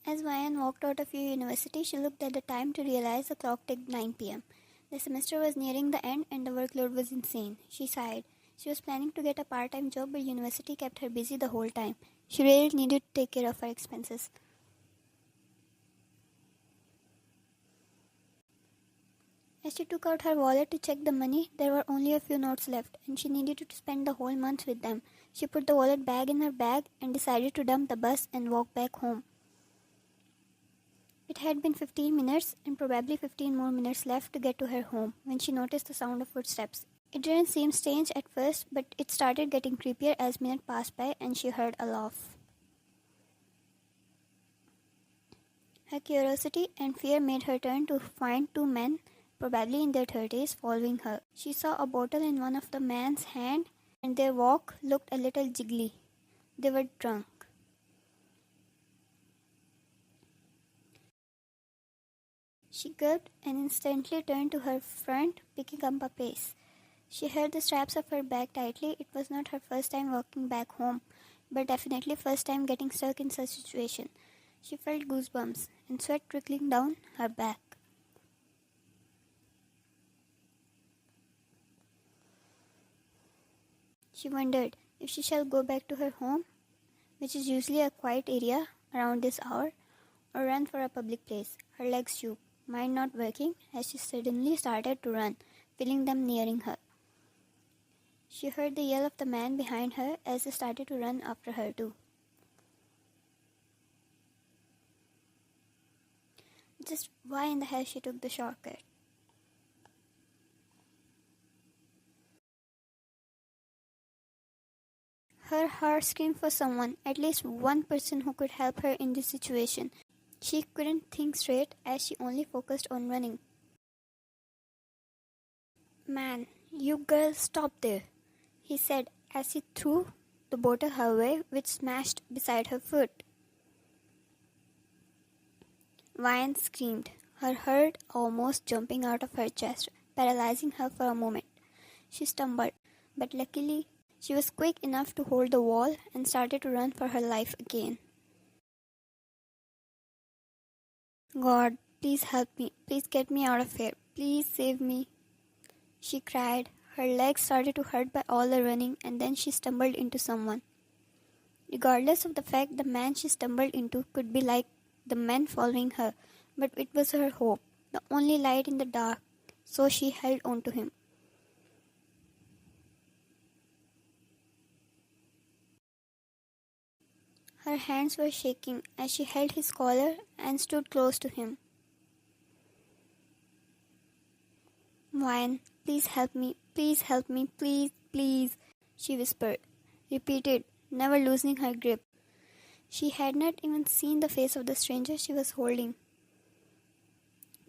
As Ryan walked out of university, she looked at the time to realize the clock ticked 9 p.m. The semester was nearing the end and the workload was insane. She sighed. She was planning to get a part-time job, but university kept her busy the whole time. She really needed to take care of her expenses. As she took out her wallet to check the money, there were only a few notes left, and she needed to spend the whole month with them. She put the wallet bag in her bag and decided to dump the bus and walk back home. It had been 15 minutes and probably 15 more minutes left to get to her home when she noticed the sound of footsteps. It didn't seem strange at first, but it started getting creepier as minutes passed by and she heard a laugh. Her curiosity and fear made her turn to find two men, probably in their 30s, following her. She saw a bottle in one of the men's hand and their walk looked a little jiggly. They were drunk. She gulped and instantly turned to her front, picking up a pace. She held the straps of her bag tightly. It was not her first time walking back home, but definitely first time getting stuck in such a situation. She felt goosebumps and sweat trickling down her back. She wondered if she shall go back to her home, which is usually a quiet area around this hour, or run for a public place. Her legs shook, mind not working, as she suddenly started to run, feeling them nearing her. She heard the yell of the man behind her as they started to run after her too. Just why in the hell she took the shortcut? Her heart screamed for someone, at least one person who could help her in this situation. She couldn't think straight as she only focused on running. "Man, you girl, stop there," he said as he threw the bottle her way, which smashed beside her foot. Vian screamed, her heart almost jumping out of her chest, paralyzing her for a moment. She stumbled, but luckily she was quick enough to hold the wall and started to run for her life again. "God, please help me. Please get me out of here. Please save me," she cried. Her legs started to hurt by all the running, and then she stumbled into someone. Regardless of the fact the man she stumbled into could be like the men following her, but it was her hope, the only light in the dark, so she held on to him. Her hands were shaking as she held his collar and stood close to him. "Ryan, please help me, please, please," she whispered, repeated, never loosening her grip. She had not even seen the face of the stranger she was holding.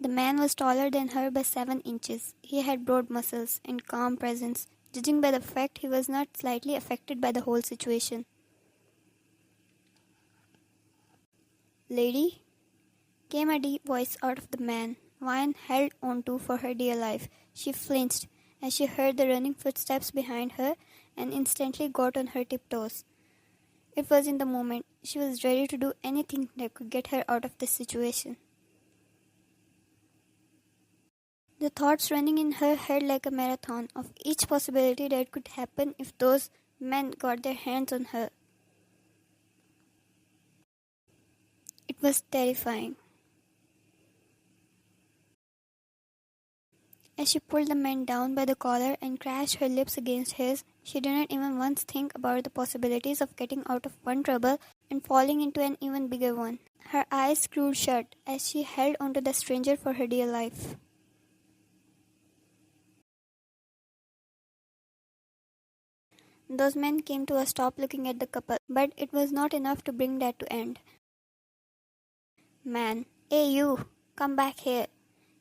The man was taller than her by 7 inches. He had broad muscles and calm presence, judging by the fact he was not slightly affected by the whole situation. "Lady?" came a deep voice out of the man. Ryan held on to for her dear life. She flinched as she heard the running footsteps behind her and instantly got on her tiptoes. It was in the moment. She was ready to do anything that could get her out of this situation. The thoughts running in her head like a marathon of each possibility that could happen if those men got their hands on her. It was terrifying. As she pulled the man down by the collar and crashed her lips against his, she did not even once think about the possibilities of getting out of one trouble and falling into an even bigger one. Her eyes screwed shut as she held onto the stranger for her dear life. Those men came to a stop looking at the couple, but it was not enough to bring that to end. "Man, hey you, come back here,"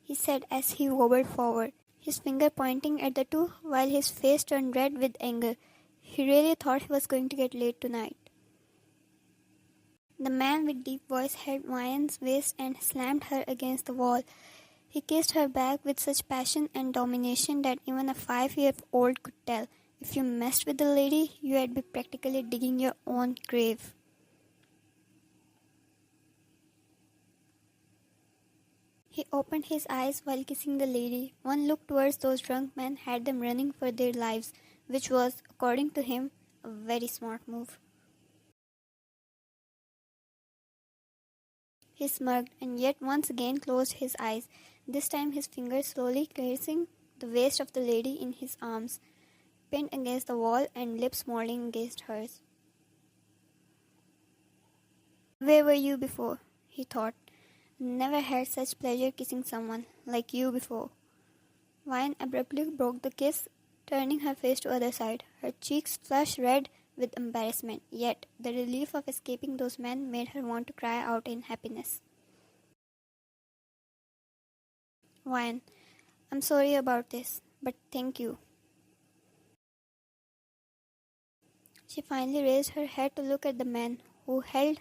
he said as he hobbled forward, his finger pointing at the two while his face turned red with anger. He really thought he was going to get laid tonight. The man with deep voice held Ryan's waist and slammed her against the wall. He kissed her back with such passion and domination that even a 5-year-old could tell, if you messed with the lady, you had been practically digging your own grave. He opened his eyes while kissing the lady. One look towards those drunk men had them running for their lives, which was, according to him, a very smart move. He smirked and yet once again closed his eyes, this time his fingers slowly caressing the waist of the lady in his arms, pinned against the wall and lips molding against hers. Where were you before? He thought. Never had such pleasure kissing someone like you before. Vine abruptly broke the kiss, turning her face to the other side. Her cheeks flushed red with embarrassment, yet the relief of escaping those men made her want to cry out in happiness. Vine, I'm sorry about this, but thank you. She finally raised her head to look at the man who held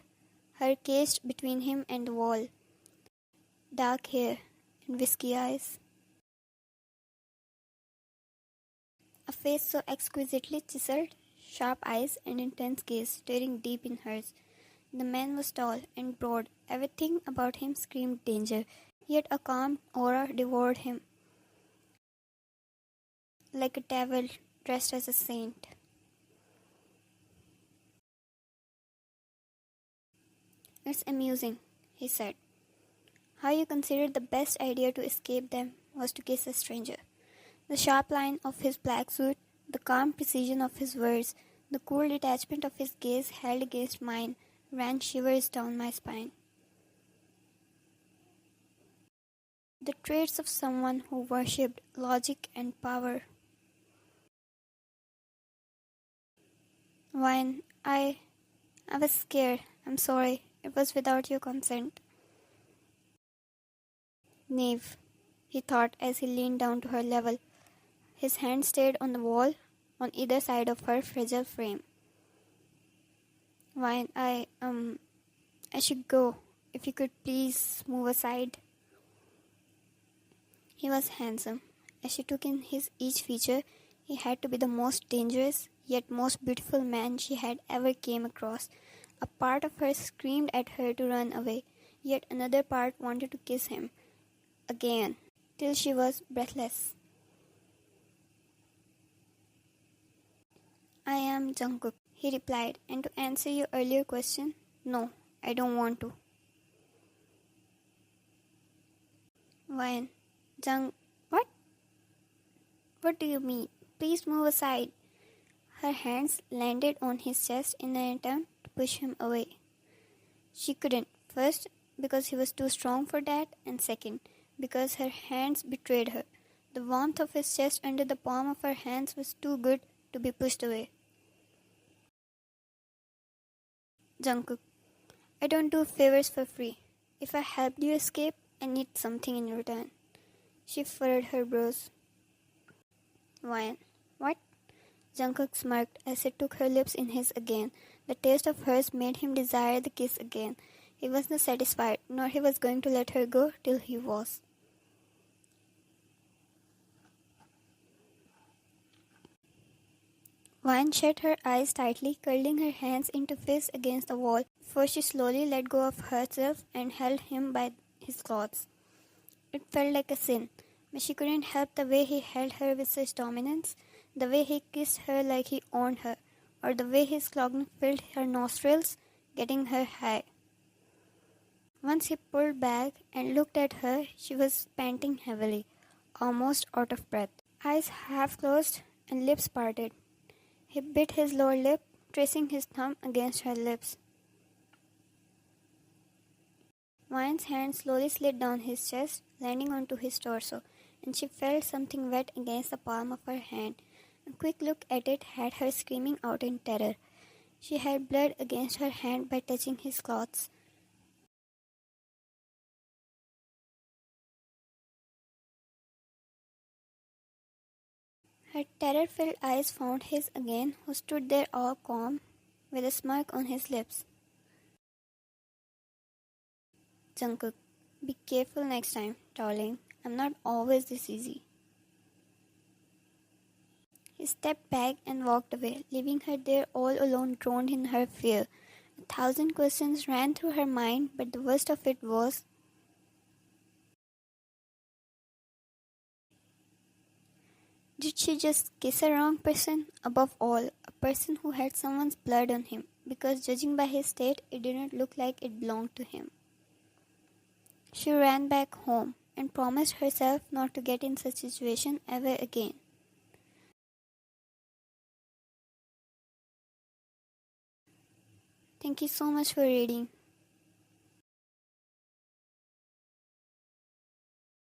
her caged between him and the wall. Dark hair and whisky eyes. A face so exquisitely chiseled, sharp eyes and intense gaze staring deep in hers. The man was tall and broad. Everything about him screamed danger, yet a calm aura devoured him, like a devil dressed as a saint. It's amusing, he said, how you considered the best idea to escape them was to kiss a stranger. The sharp line of his black suit, the calm precision of his words, the cool detachment of his gaze held against mine ran shivers down my spine. The traits of someone who worshipped logic and power. When I was scared. I'm sorry. It was without your consent. Knave, he thought as he leaned down to her level. His hand stayed on the wall on either side of her fragile frame. When I should go. If you could please move aside. He was handsome. As she took in his each feature, he had to be the most dangerous, yet most beautiful man she had ever came across. A part of her screamed at her to run away, yet another part wanted to kiss him again, till she was breathless. I am Jungkook, he replied, and to answer your earlier question, no, I don't want to. When? What? What do you mean? Please move aside. Her hands landed on his chest in an attempt to push him away. She couldn't, first, because he was too strong for that, and second, because her hands betrayed her. The warmth of his chest under the palm of her hands was too good to be pushed away. Jungkook, I don't do favors for free. If I helped you escape, I need something in return. She furrowed her brows. Why? What? Jungkook smirked as he took her lips in his again. The taste of hers made him desire the kiss again. He was not satisfied, nor he was going to let her go till he was. Vine shut her eyes tightly, curling her hands into fists against the wall, before she slowly let go of herself and held him by his clothes. It felt like a sin, but she couldn't help the way he held her with such dominance, the way he kissed her like he owned her, or the way his clogging filled her nostrils, getting her high. Once he pulled back and looked at her, she was panting heavily, almost out of breath, eyes half closed and lips parted. He bit his lower lip, tracing his thumb against her lips. Vine's hand slowly slid down his chest, landing onto his torso, and she felt something wet against the palm of her hand. A quick look at it had her screaming out in terror. She had blood against her hand by touching his clothes. Her terror-filled eyes found his again, who stood there all calm, with a smirk on his lips. Jungkook, be careful next time, darling. I'm not always this easy. He stepped back and walked away, leaving her there all alone, drowned in her fear. 1,000 questions ran through her mind, but the worst of it was Did she just kiss a wrong person? Above all, a person who had someone's blood on him, because judging by his state, it didn't look like it belonged to him. She ran back home and promised herself not to get in such a situation ever again. Thank you so much for reading.